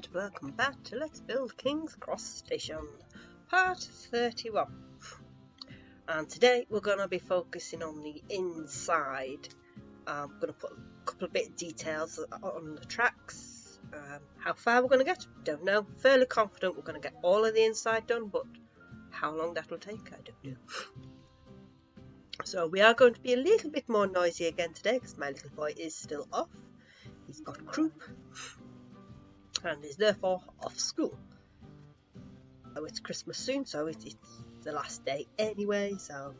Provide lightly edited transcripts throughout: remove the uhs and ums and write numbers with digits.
and welcome back to Let's Build King's Cross Station, part 31. And today we're going to be focusing on the inside. I'm going to put a couple of bit of details on the tracks. How far we're going to get, don't know. Fairly confident we're going to get all of the inside done, but how long that will take, I don't know. So we are going to be a little bit more noisy again today because my little boy is still off. He's got croup and is therefore off school. Oh, it's Christmas soon, so it's the last day anyway, so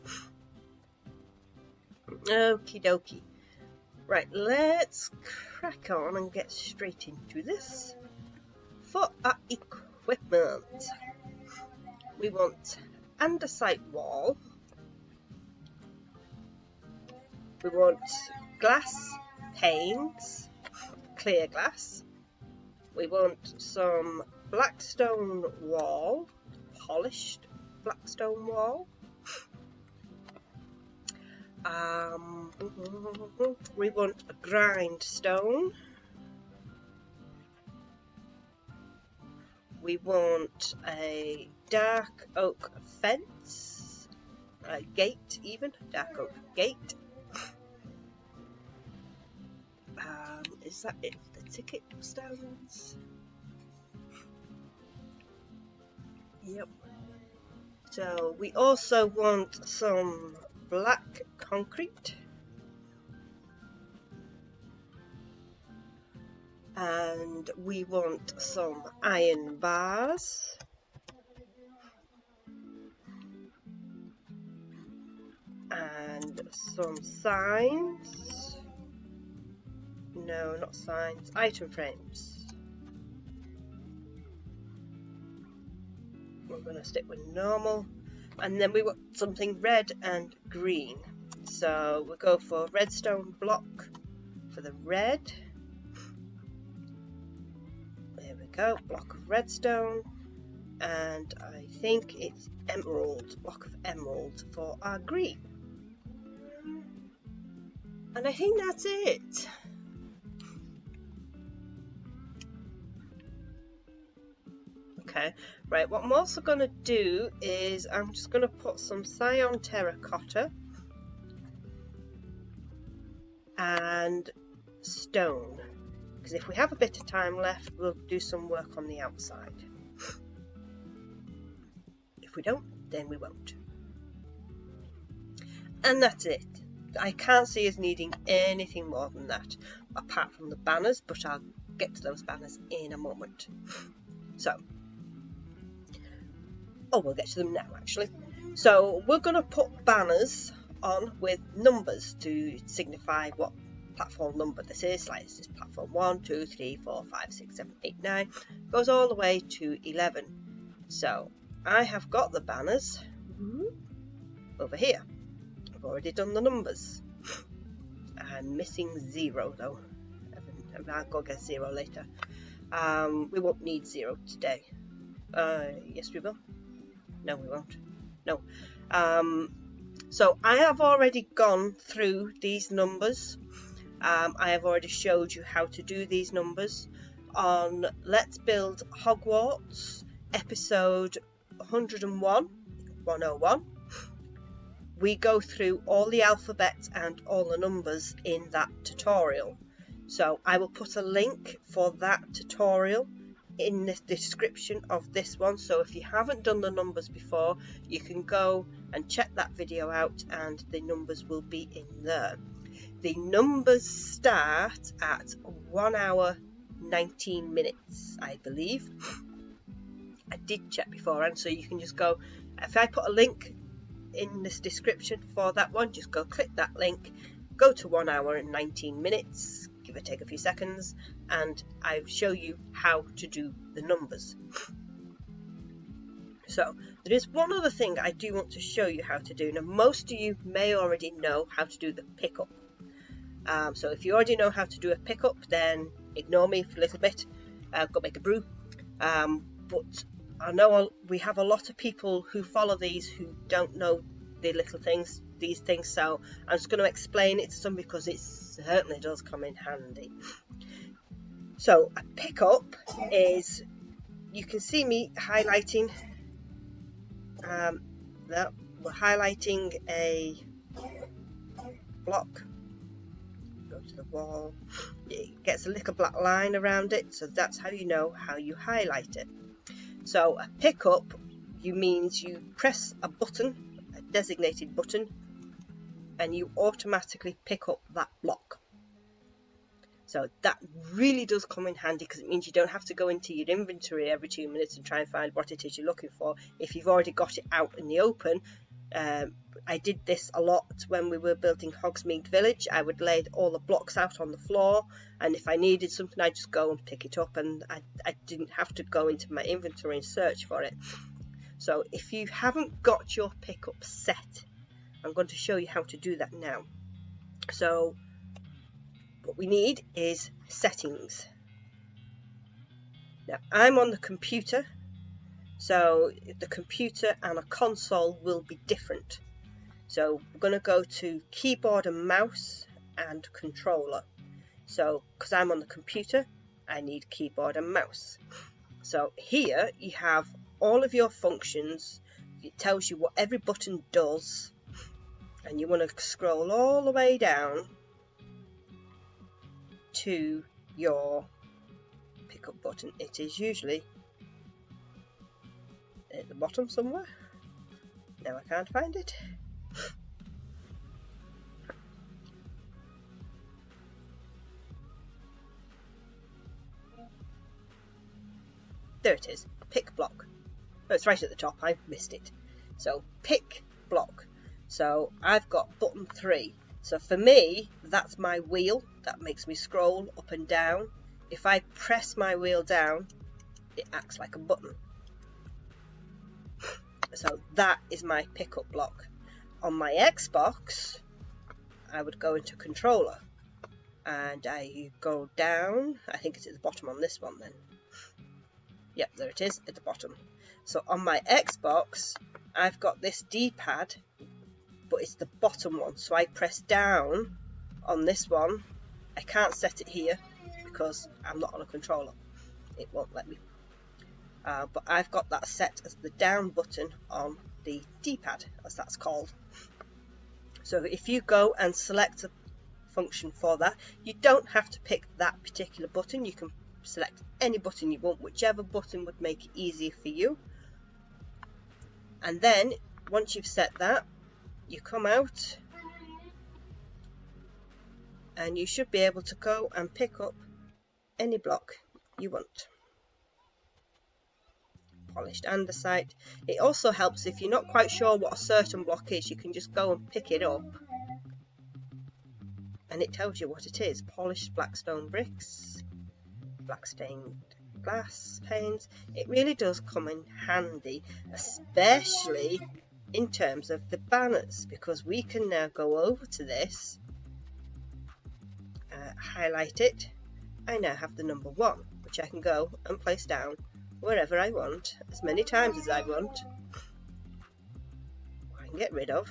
okie dokie. Right, let's crack on and get straight into this. For our equipment, we want andesite wall, we want glass panes, clear glass, we want some blackstone wall, polished blackstone wall, we want a grindstone, we want a dark oak fence, a gate even, dark oak gate. Is that it for the ticket stands? Yep. So we also want some black concrete and we want some iron bars and some signs. No, not signs, item frames. We're going to stick with normal. And then we want something red and green. So we'll go for redstone block for the red. There we go, block of redstone. And I think it's emerald, block of emerald for our green. And I think that's it. Okay, right, what I'm also going to do is I'm just going to put some cyan terracotta and stone, because if we have a bit of time left we'll do some work on the outside. If we don't, then we won't. And that's it. I can't see us needing anything more than that apart from the banners, but I'll get to those banners in a moment. So we'll get to them now actually. So we're going to put banners on with numbers to signify what platform number this is. Like this is platform 1, 2, 3, 4, 5, 6, 7, 8, 9. Goes all the way to 11. So I have got the banners over here. I've already done the numbers. I'm missing 0 though. I'll go get 0 later. We won't need 0 today. Yes we will. No, we won't. No. So I have already gone through these numbers. I have already showed you how to do these numbers on Let's Build Hogwarts episode 101. We go through all the alphabet and all the numbers in that tutorial. So I will put a link for that tutorial in the description of this one, so if you haven't done the numbers before you can go and check that video out and the numbers will be in there. The numbers start at 1 hour 19 minutes I believe. I did check beforehand, so you can just go, if I put a link in this description for that one, just go click that link, go to 1 hour and 19 minutes, give or take a few seconds, and I'll show you how to do the numbers. So there is one other thing I do want to show you how to do. Now most of you may already know how to do the pickup. So if you already know how to do a pickup, then ignore me for a little bit. Go make a brew. But I know we have a lot of people who follow these who don't know the little things, these things, so I'm just going to explain it to some because it certainly does come in handy. So a pickup is, you can see me highlighting that we're highlighting a block. Go to the wall, it gets a little black line around it, so that's how you know how you highlight it. So a pickup, means you press a button, a designated button, and you automatically pick up that block. So that really does come in handy, because it means you don't have to go into your inventory every 2 minutes and try and find what it is you're looking for if you've already got it out in the open. I did this a lot when we were building Hogsmeade Village. I would lay all the blocks out on the floor, and if I needed something I'd just go and pick it up, and I didn't have to go into my inventory and search for it. So if you haven't got your pickup set, I'm going to show you how to do that now. So what we need is settings. Now I'm on the computer, so the computer and a console will be different. So we're going to go to keyboard and mouse and controller. So because I'm on the computer, I need keyboard and mouse. So here you have all of your functions. It tells you what every button does, and you want to scroll all the way down to your pickup button. It is usually at the bottom somewhere. Now I can't find it. There it is, pick block. Oh, it's right at the top, I missed it. So pick block. So I've got button 3. So for me, that's my wheel. That makes me scroll up and down. If I press my wheel down, it acts like a button. So that is my pickup block. On my Xbox, I would go into controller, and I go down. I think it's at the bottom on this one then. Yep, there it is at the bottom. So on my Xbox, I've got this D-pad, but it's the bottom one. So I press down on this one. I can't set it here because I'm not on a controller. It won't let me. But I've got that set as the down button on the D-pad, as that's called. So if you go and select a function for that, you don't have to pick that particular button. You can select any button you want, whichever button would make it easier for you. And then once you've set that, you come out and you should be able to go and pick up any block you want. Polished andesite. It also helps if you're not quite sure what a certain block is, you can just go and pick it up and it tells you what it is. Polished black stone bricks, black stained glass panes. It really does come in handy, especially in terms of the banners, because we can now go over to this, highlight it. I now have the number 1, which I can go and place down wherever I want, as many times as I want. I can get rid of,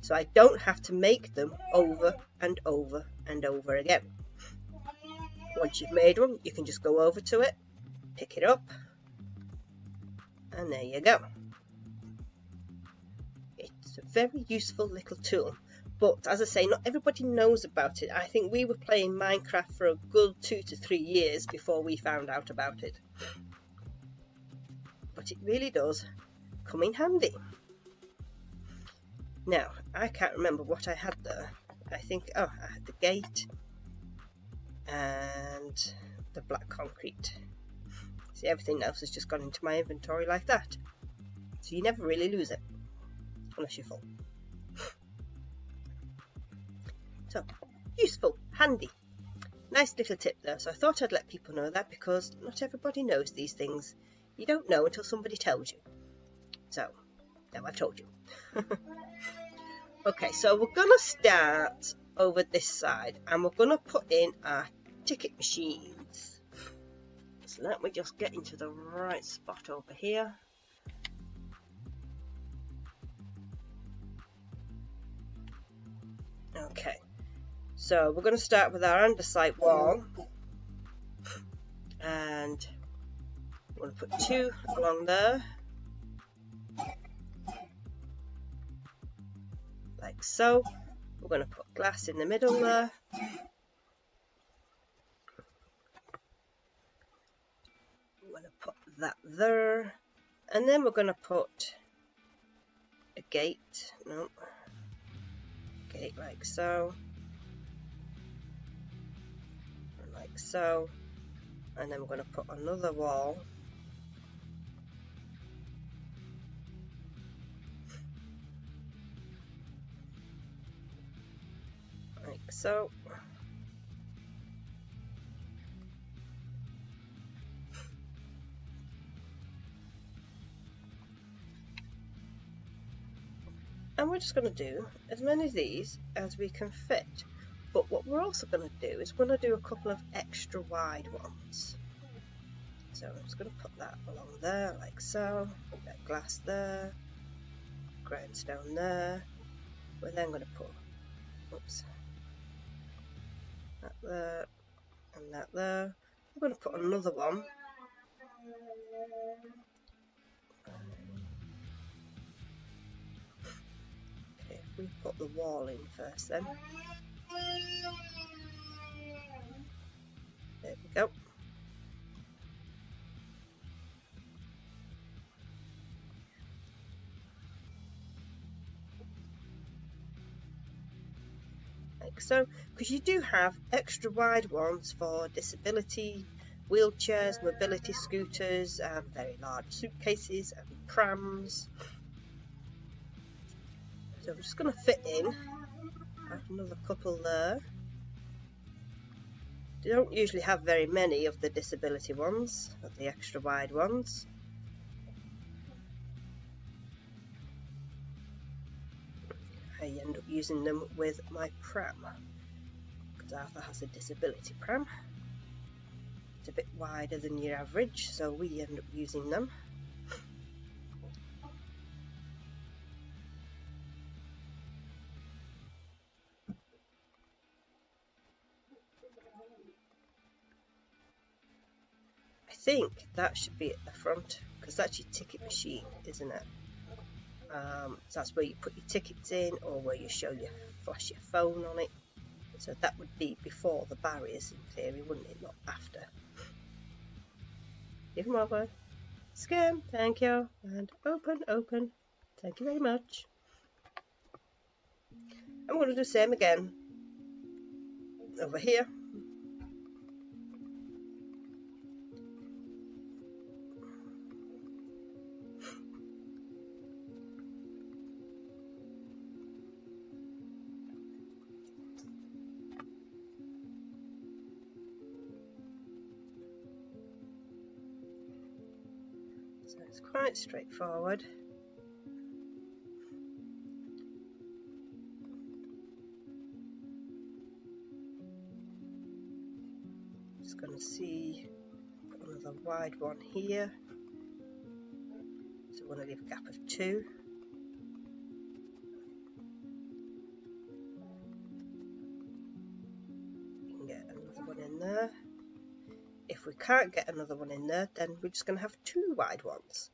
so I don't have to make them over and over and over again. Once you've made one, you can just go over to it, pick it up, and there you go. It's a very useful little tool, but as I say, not everybody knows about it. I think we were playing Minecraft for a good 2 to 3 years before we found out about it. But it really does come in handy. Now, I can't remember what I had there. I think, I had the gate and the black concrete. See, everything else has just gone into my inventory like that. So you never really lose it, unless you're full. So, useful, handy. Nice little tip there. So I thought I'd let people know that, because not everybody knows these things. You don't know until somebody tells you. So, now I've told you. Okay, so we're going to start over this side, and we're going to put in our ticket machines. So let me just get into the right spot over here. Okay, so we're going to start with our andesite wall. and I'm going to put 2 along there, like so. We're going to put glass in the middle there. I'm going to put that there, and then we're going to put a gate, gate like so, and like so, and then we're going to put another wall like so. And we're just going to do as many of these as we can fit. But what we're also going to do is we're going to do a couple of extra wide ones. So I'm just going to put that along there like so. Put that glass there, grindstone there. We're then going to put, oops, that there and that there. We're going to put another one. Okay, if we put the wall in first then. There we go. Like so, because you do have extra wide ones for disability, wheelchairs, mobility scooters, and very large suitcases and prams. So I'm just going to fit in another couple there. They don't usually have very many of the disability ones, of the extra wide ones. I end up using them with my pram, because Arthur has a disability pram. It's a bit wider than your average, so we end up using them. I think that should be at the front, because that's your ticket machine, isn't it? So that's where you put your tickets in, or where you flash your phone on it. So that would be before the barriers in theory, wouldn't it? Not after. Give them over. Scan, thank you, and open, open. Thank you very much. I'm going to do the same again over here. So it's quite straightforward. Just going to put another wide one here. So we're going to leave a gap of 2. You can get another one in there. If we can't get another one in there, then we're just going to have 2 wide ones.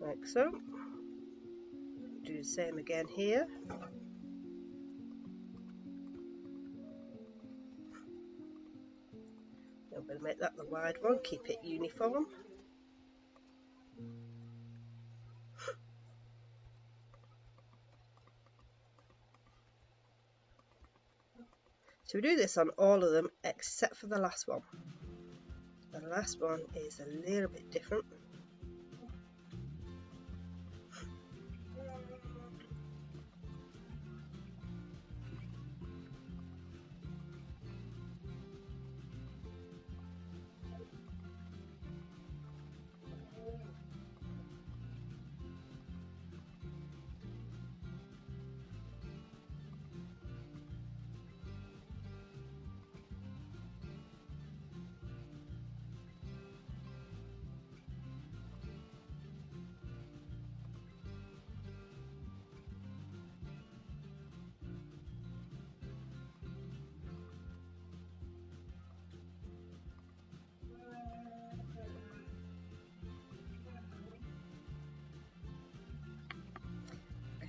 Like so. Do the same again here. I'm going to make that the wide one, keep it uniform. So we do this on all of them except for the last one. The last one is a little bit different.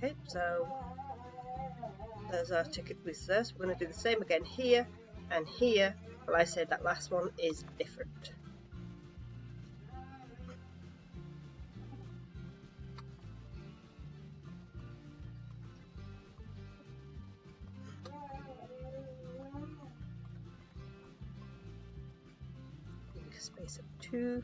Okay, so there's our ticket with this. We're going to do the same again here and here, but I said that last one is different. Make a space of 2.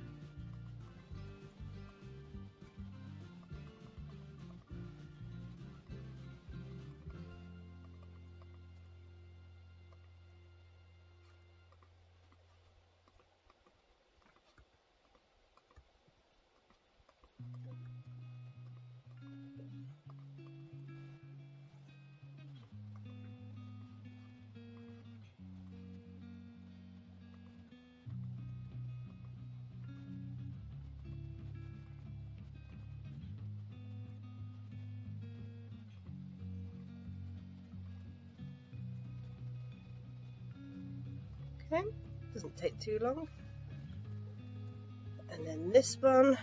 Okay, doesn't take too long. And then this one,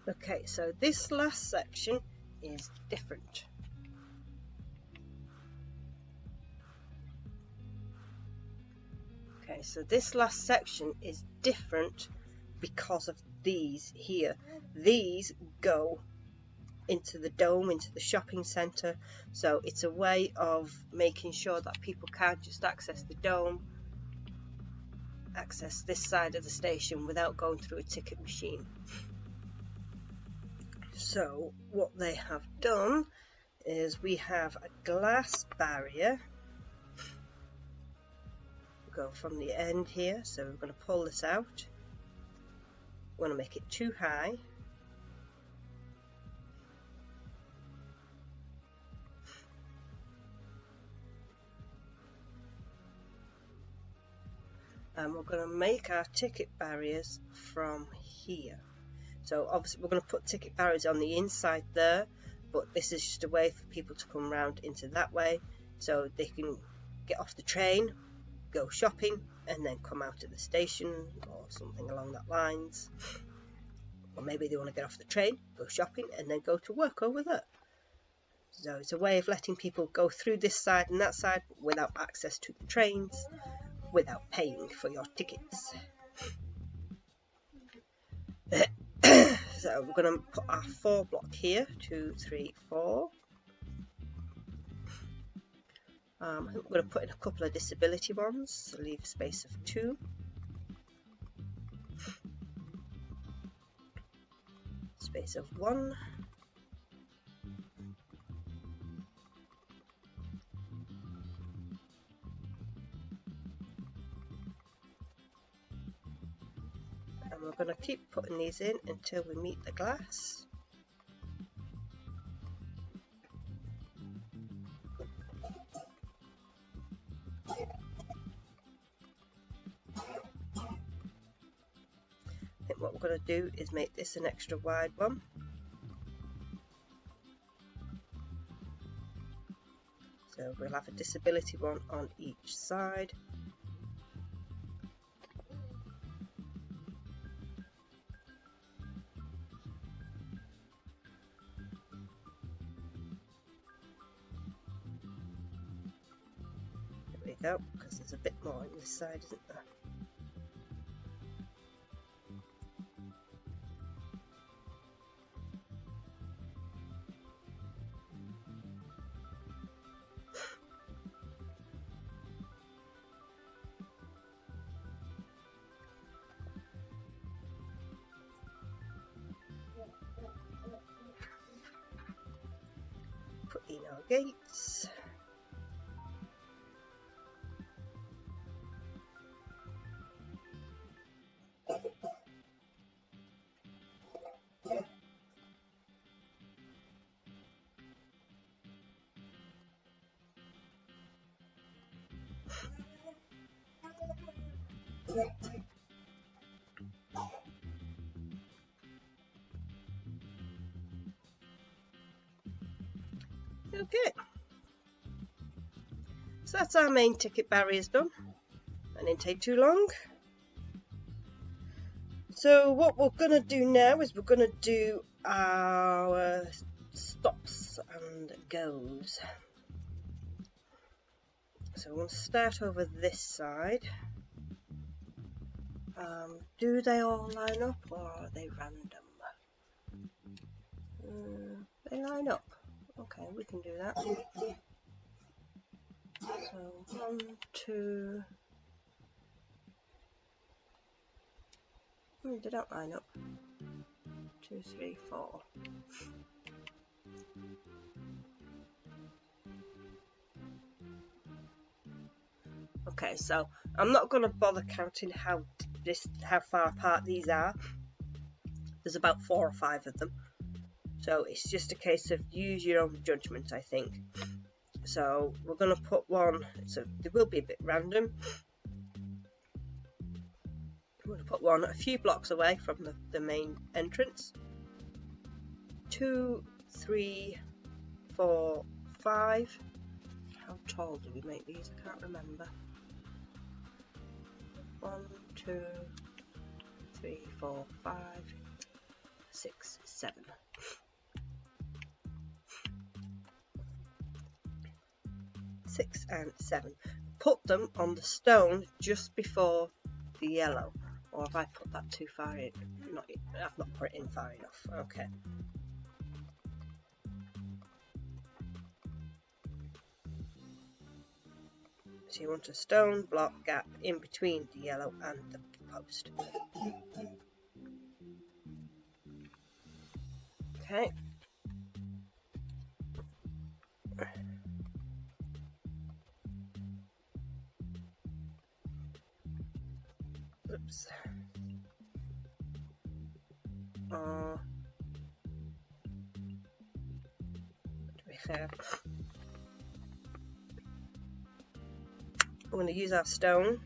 okay, so this last section is different. Okay, so this last section is different because of these here. These go into the dome, into the shopping centre, so it's a way of making sure that people can't just access the dome, access this side of the station without going through a ticket machine. So what they have done is we have a glass barrier. Go from the end here, so we're going to pull this out. We want to make it too high. And we're going to make our ticket barriers from here. So obviously we're going to put ticket barriers on the inside there, but this is just a way for people to come round into that way, so they can get off the train, go shopping, and then come out of the station or something along that lines. Or maybe they want to get off the train, go shopping, and then go to work over there. So it's a way of letting people go through this side and that side without access to the trains, without paying for your tickets. So we're going to put our 4 block here, 2, 3, 4. I think we're going to put in a couple of disability ones, so leave a space of 2. Space of 1. And we're going to keep putting these in until we meet the glass. I think what we're going to do is make this an extra wide one. So we'll have a disability one on each side. There we go, because there's a bit more on this side, isn't there? in our gates. Okay, so that's our main ticket barriers done. That didn't take too long. So what we're going to do now is we're going to do our stops and goes. So we'll start over this side. Do they all line up or are they random? They line up. Okay, we can do that. So 1, 2. They don't line up. 2, 3, 4. Okay, so I'm not going to bother counting how far apart these are. There's about 4 or 5 of them. So it's just a case of use your own judgment, I think. So we're going to put one, so they will be a bit random. We're going to put one a few blocks away from the main entrance. 2, 3, 4, 5. How tall do we make these? I can't remember. 1, 2, 3, 4, 5, 6, 7. 6 and 7. Put them on the stone just before the yellow. Or have I put that too far in? I've not put it in far enough. Okay. So you want a stone block gap in between the yellow and the post. Okay. Oops. To be fair, we're going to use our stone.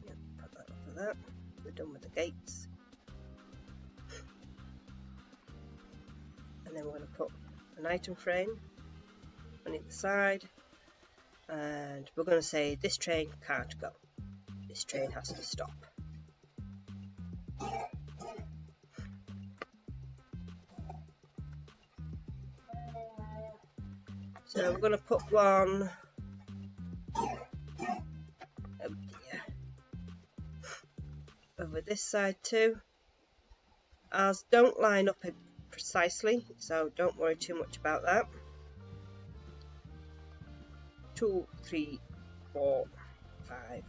Yep, put that over that. We're done with the gates. And then we're going to put an item frame on either side. And we're going to say this train can't go. This train has to stop. So we're going to put one over this side too. Ours don't line up precisely, so don't worry too much about that. 2, 3, 4, 5,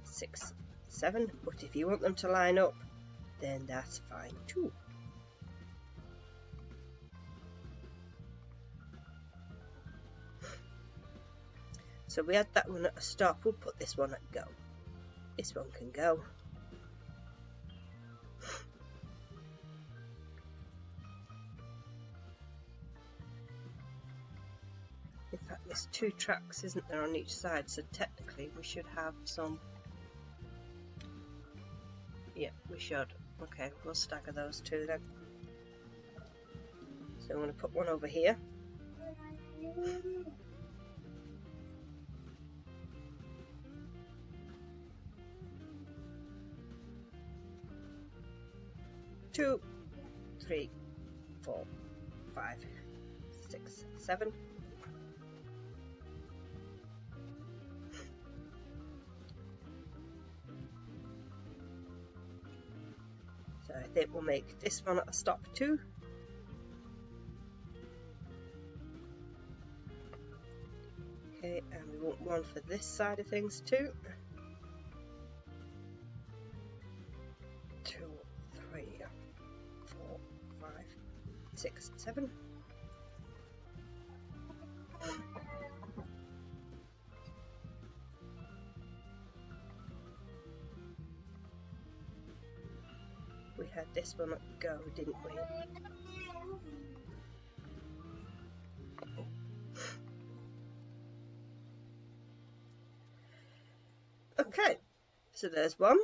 6, 7. But if you want them to line up, then that's fine too. So we had that one at a stop. We'll put this one at go. This one can go. In fact, there's 2 tracks, isn't there, on each side? So technically we should have some. Yeah, we should. Okay, we'll stagger those 2 then. So I'm going to put one over here. Two, 3, 4, 5, 6, 7. So I think we'll make this one at a stop too. Okay, and we want one for this side of things too. 2, 3, 4, 5, 6, 7. We had this one go, didn't we? Okay, so there's one.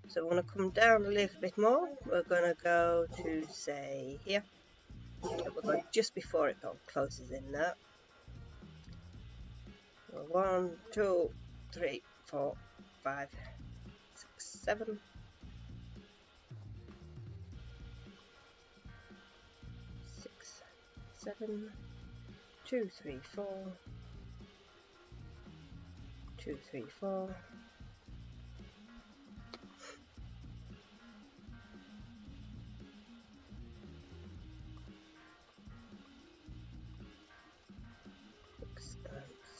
So we want to come down a little bit more. We're going to go to, say, here. We're going just before it closes in there. 1, 2, 3, 4, 5, 6, 7. 6, 7, 2, 3, 4, 2, 3, 4.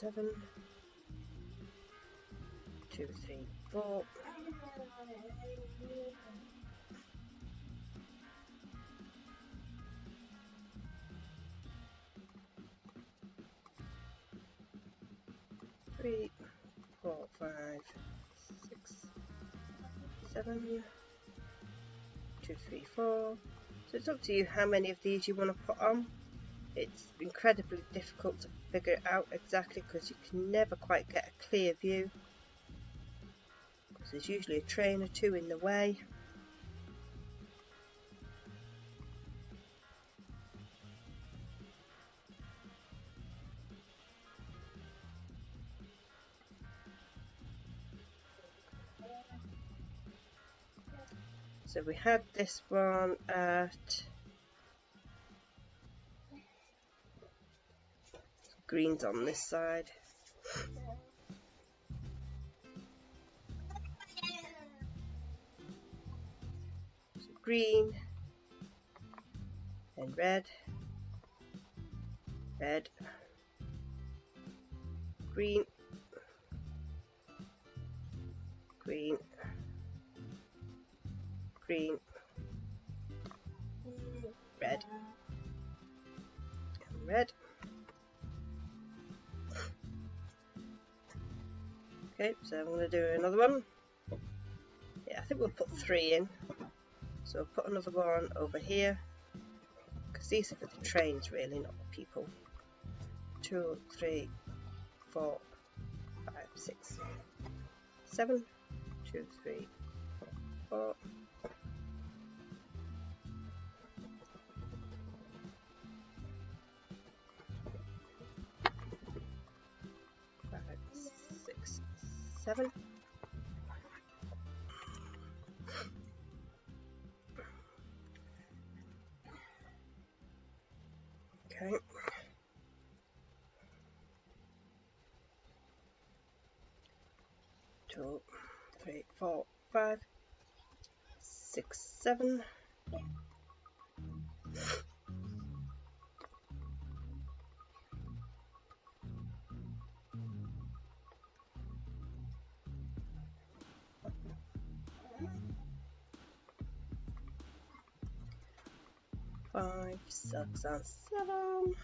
7, 2, 3, 4. 3, 4, 5, 6, 7, 2, 3, 4. So it's up to you how many of these you want to put on. It's incredibly difficult to figure it out exactly because you can never quite get a clear view. There's usually a train or two in the way. So we had this one at green's on this side. So green and red, red, green, green, green, red, and red. Okay, so I'm going to do another one. Yeah, I think we'll put 3 in. So we'll put another one over here, because these are for the trains really, not the people. 2, 3, 4, 5, 6, 7, 2, 3, 4, 4. 5, 6, 7. Okay. 2, 3, 4, 5, 6, 7. 5, 6, and 7.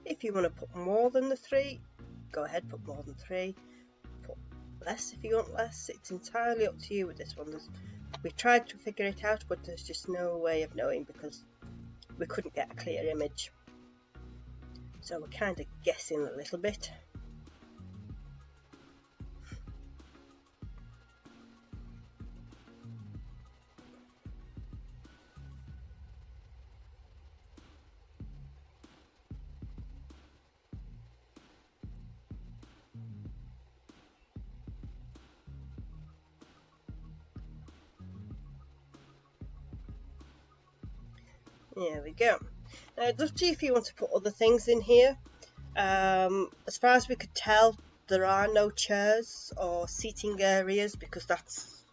If you want to put more than the 3, go ahead, put more than 3. Put less if you want less. It's entirely up to you with this one. We tried to figure it out, but there's just no way of knowing because we couldn't get a clear image. So we're kind of guessing a little bit. There we go. Now it's up to you if you want to put other things in here. As far as we could tell, there are no chairs or seating areas because that's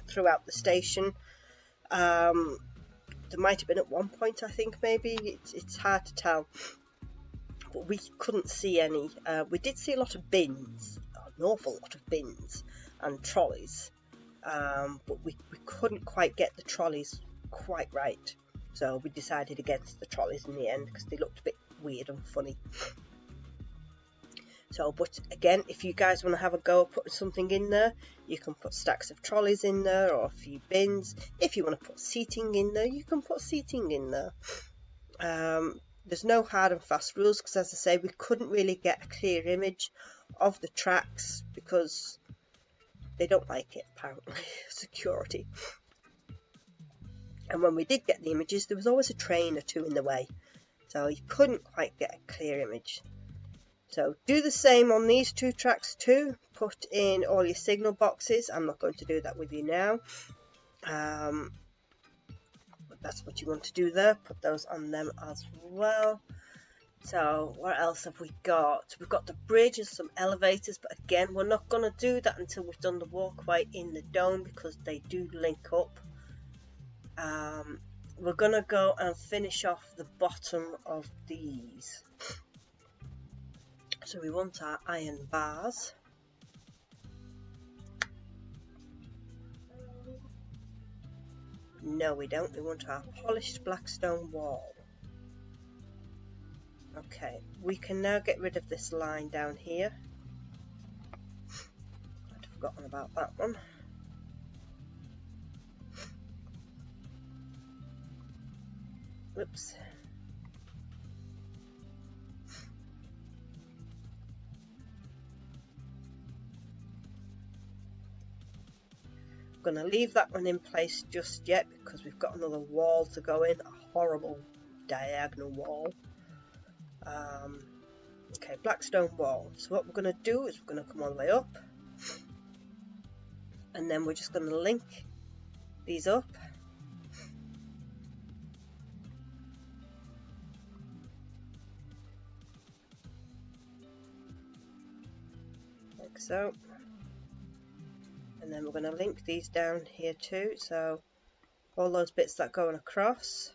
throughout the station. There might have been at one point, I think, maybe. It's hard to tell. But we couldn't see any. We did see a lot of bins, an awful lot of bins and trolleys. But we couldn't quite get the trolleys quite right. So we decided against the trolleys in the end because they looked a bit weird and funny. So, but again, if you guys want to have a go at putting something in there, you can put stacks of trolleys in there or a few bins. If you want to put seating in there, you can put seating in there. There's no hard and fast rules because, as I say, we couldn't really get a clear image of the tracks because they don't like it, apparently, security. And when we did get the images, there was always a train or two in the way, so you couldn't quite get a clear image. So do the same on these two tracks too. Put in all your signal boxes. I'm not going to do that with you now. But that's what you want to do there. Put those on them as well. So what else have we got? We've got the bridge and some elevators, but again, we're not going to do that until we've done the walkway in the dome because they do link up. We're going to go and finish off the bottom of these. So we want our iron bars. No, we don't. We want our polished black stone wall. Okay, we can now get rid of this line down here. I'd forgotten about that one. Whoops. I'm going to leave that one in place just yet because we've got another wall to go in, a horrible diagonal wall. Okay, black stone wall. So what we're going to do is we're going to come all the way up and then we're just going to link these up. Like so. And then we're going to link these down here too, so all those bits that go across.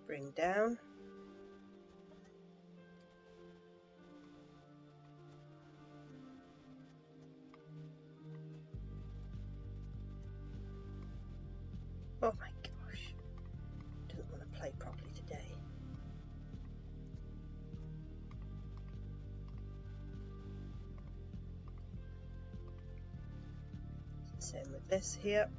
Bring down. Oh my gosh, doesn't want to play properly today. Same with this here.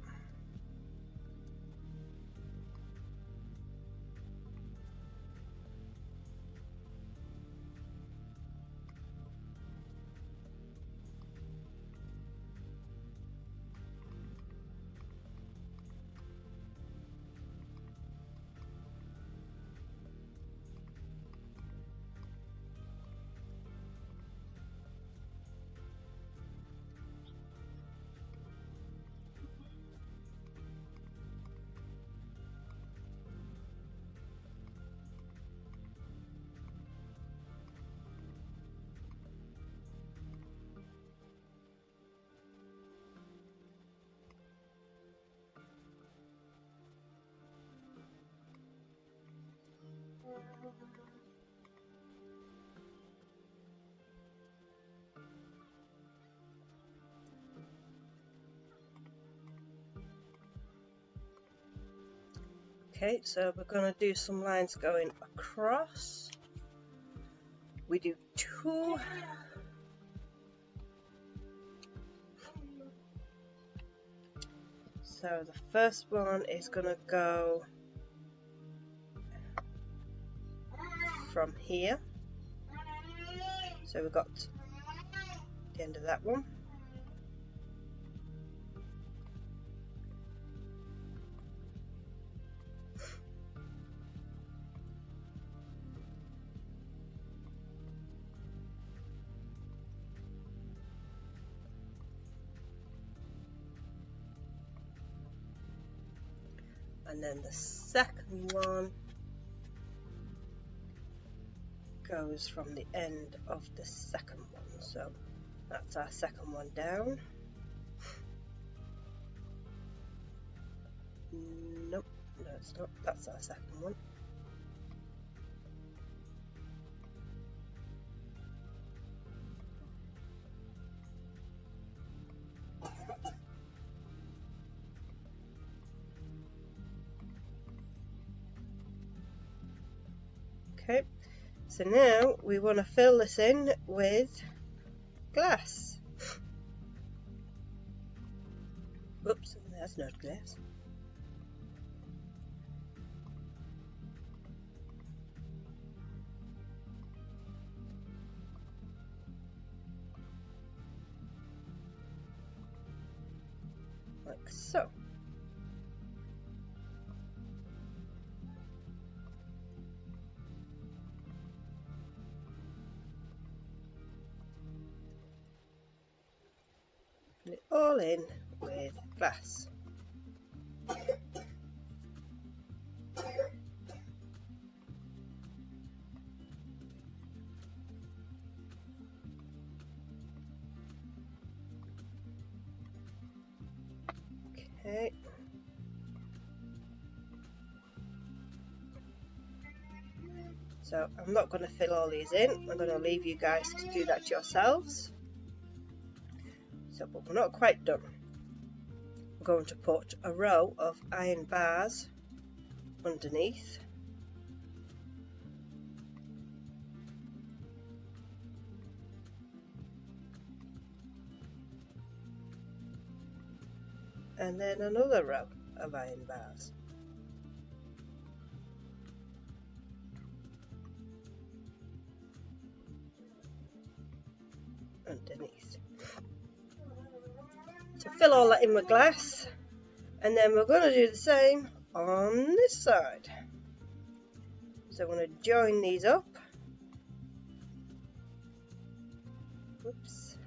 Okay, so we're going to do some lines going across. We do two. So the first one is going to go from here. So we've got the end of that one. And then the second one goes from the end of the second one. So that's our second one down. Nope, no it's not. That's our second one. Okay, so now we want to fill this in with glass. Whoops, that's not glass. Like so. Fill it all in with glass. Okay. So I'm not going to fill all these in. I'm going to leave you guys to do that yourselves. So, but we're not quite done. We're going to put a row of iron bars underneath. And then another row of iron bars. Underneath. So fill all that in with glass, and then we're going to do the same on this side. So I'm going to join these up. Whoops.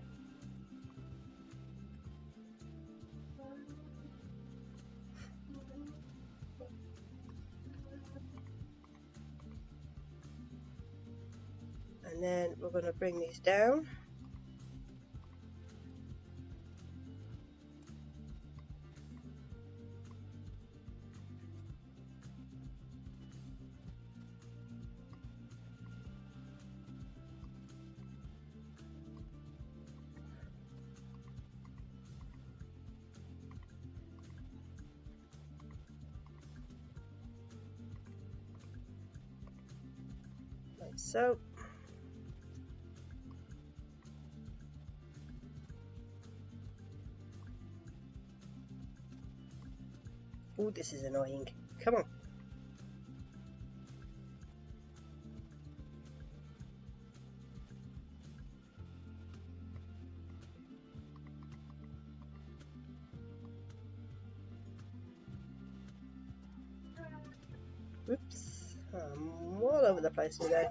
And then we're going to bring these down. Like so. Oh, this is annoying. Come on. Whoops. I'm all over the place today.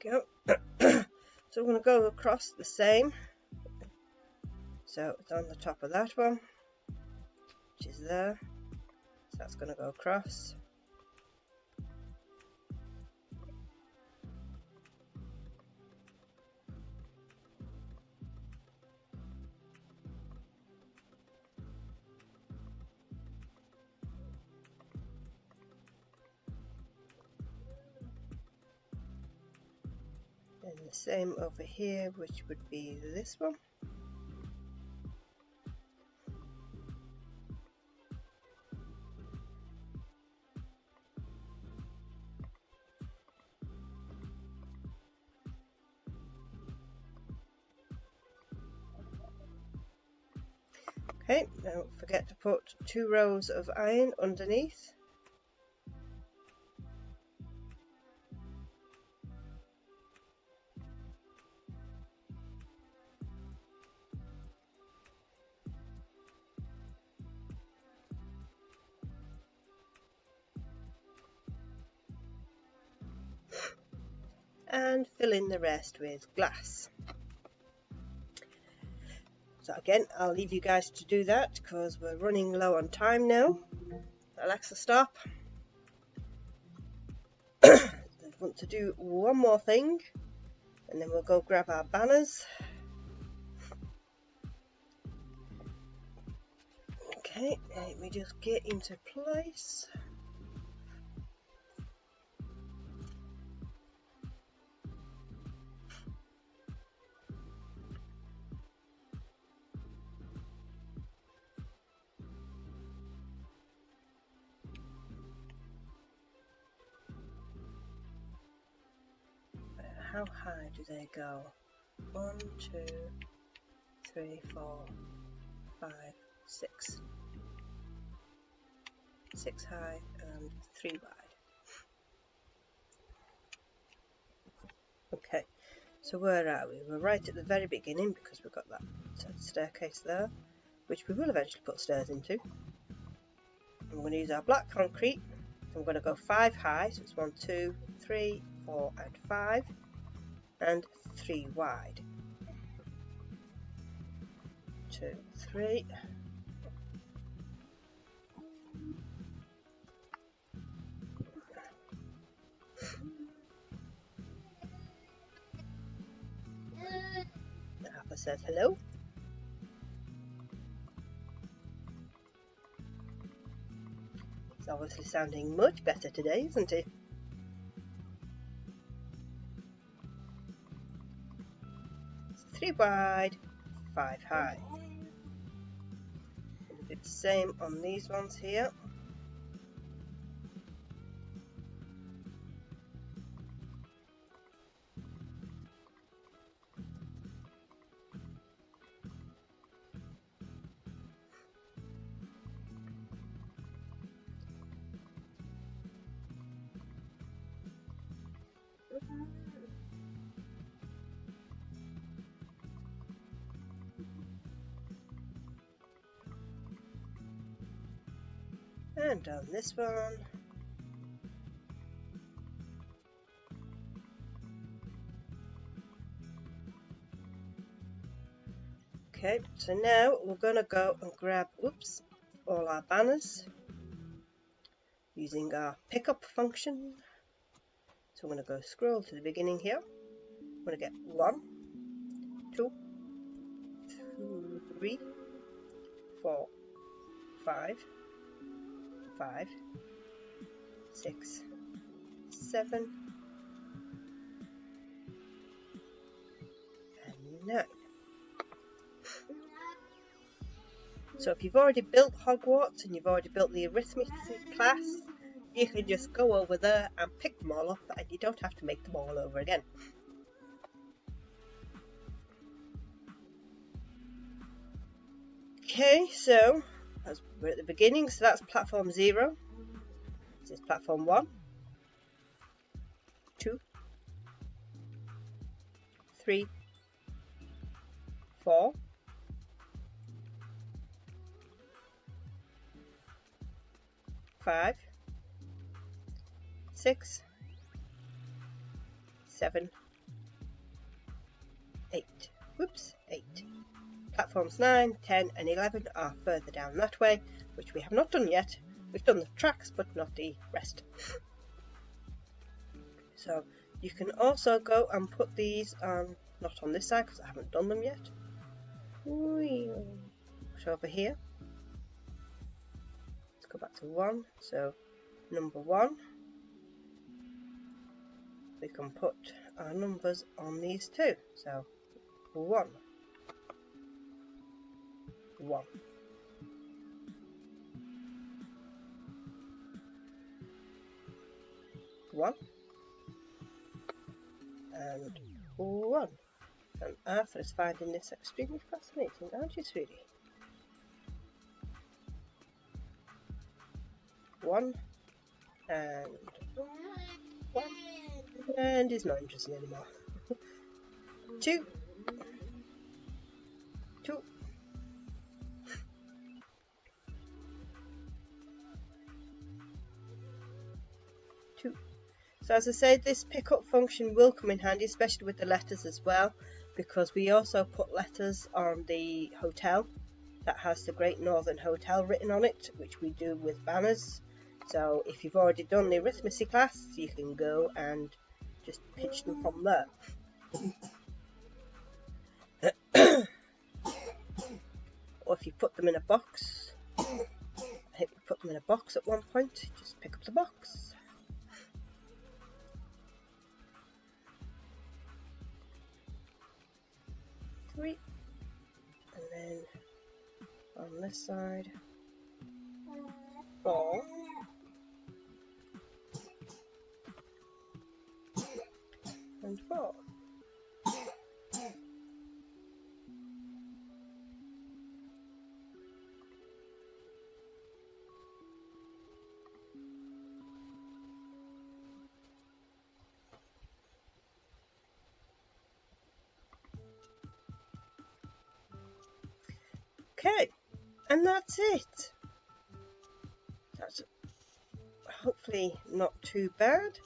Go. So we're going to go across the same. So it's on the top of that one, which is there. So that's going to go across. And the same over here, which would be this one. Okay, don't forget to put 2 rows of iron underneath. and fill in the rest with glass. So again, I'll leave you guys to do that because we're running low on time now. Alexa, stop. I want to do one more thing and then we'll go grab our banners. Okay, let me just get into place. How high do they go? 1, 2, 3, 4, 5, 6. 6 high and 3 wide. Okay, so where are we? We're right at the very beginning because we've got that staircase there, which we will eventually put stairs into. I'm going to use our black concrete. I'm going to go 5 high, so it's 1, 2, 3, 4 and 5, and 3 wide. 2, 3. Alpha says hello. It's obviously sounding much better today, isn't it? So 3 wide, 5 high. We'll do the same on these ones here. And on this one, okay, so now we're going to go and grab, all our banners using our pickup function. So I'm going to go scroll to the beginning here. I'm going to get 1, 2, 3, 4, 5, 5, 6, 7, and 9. So if you've already built Hogwarts and you've already built the arithmetic class, you can just go over there and pick them all up and you don't have to make them all over again. Okay, so as we're at the beginning, so that's platform 0. This is platform 1, 2, 3, 4, 5, 6, 7, 8. 8. Platforms 9, 10 and 11 are further down that way, which we have not done yet. We've done the tracks but not the rest. So you can also go and put these on, not on this side because I haven't done them yet. So over here, let's go back to 1. So number 1, we can put our numbers on these two. So 1, 1. One and 1. And Arthur is finding this extremely fascinating, aren't you, sweetie? 1 and 1, and he's not interested anymore. 2, 2, 2. So as I said, this pickup function will come in handy, especially with the letters as well, because we also put letters on the hotel that has the Great Northern Hotel written on it, which we do with banners. So if you've already done the arithmetic class, you can go and just pitch them from there. Or if you put them in a box, I think we put them in a box at one point, just pick up the box. Three, and then on this side, 4, and 4. Okay, and that's it. That's hopefully not too bad.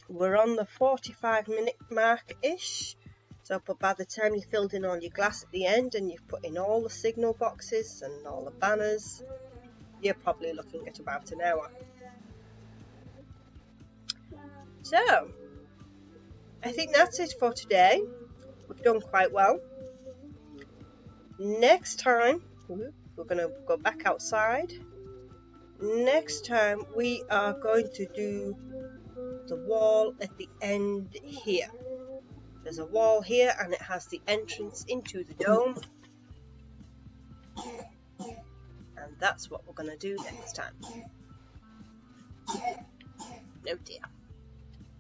We're on the 45-minute mark-ish, so but by the time you filled in all your glass at the end and you've put in all the signal boxes and all the banners, you're probably looking at about an hour. So, I think that's it for today. We've done quite well. Next time, we're going to go back outside. Next time we are going to do the wall at the end here. There's a wall here and it has the entrance into the dome. And that's what we're going to do next time. Oh dear.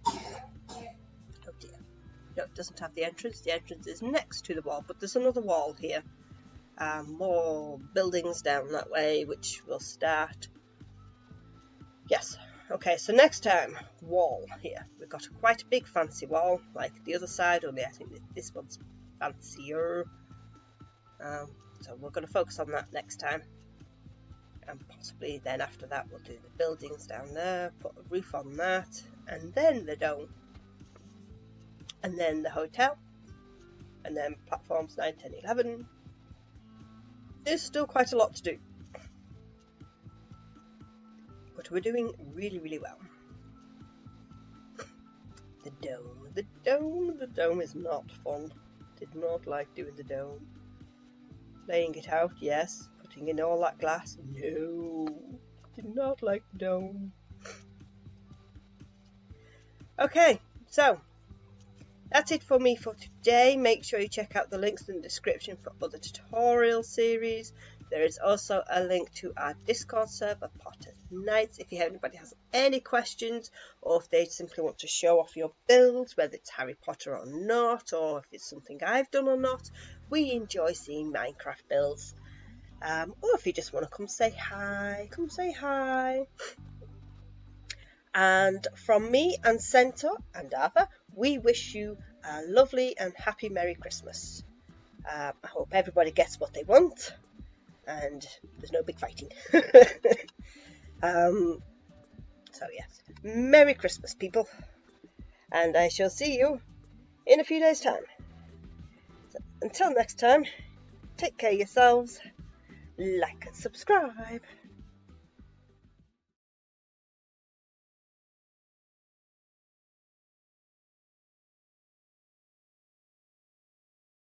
Oh dear. No, it doesn't have the entrance. The entrance is next to the wall, but there's another wall here. More buildings down that way, which will start. Yes. Okay, so next time, wall here. We've got quite a big fancy wall, like the other side, only I think this one's fancier. So we're going to focus on that next time. And possibly then after that we'll do the buildings down there, put a roof on that, and then the dome. And then the hotel. And then platforms 9, 10, 11. There's still quite a lot to do. But we're doing really, really well. The dome is not fun. Did not like doing the dome. Laying it out, yes. Putting in all that glass, no. Did not like the dome. Okay, so that's it for me for today. Make sure you check out the links in the description for other tutorial series. There is also a link to our Discord server, Potter Knights, if anybody has any questions, or if they simply want to show off your builds, whether it's Harry Potter or not, or if it's something I've done or not. We enjoy seeing Minecraft builds. Or if you just want to come say hi, come say hi. And from me and Centaur and Arthur, we wish you a lovely and happy Merry Christmas. I hope everybody gets what they want. And there's no big fighting. So yes, Merry Christmas, people, and I shall see you in a few days' time. So, until next time, take care of yourselves, like and subscribe.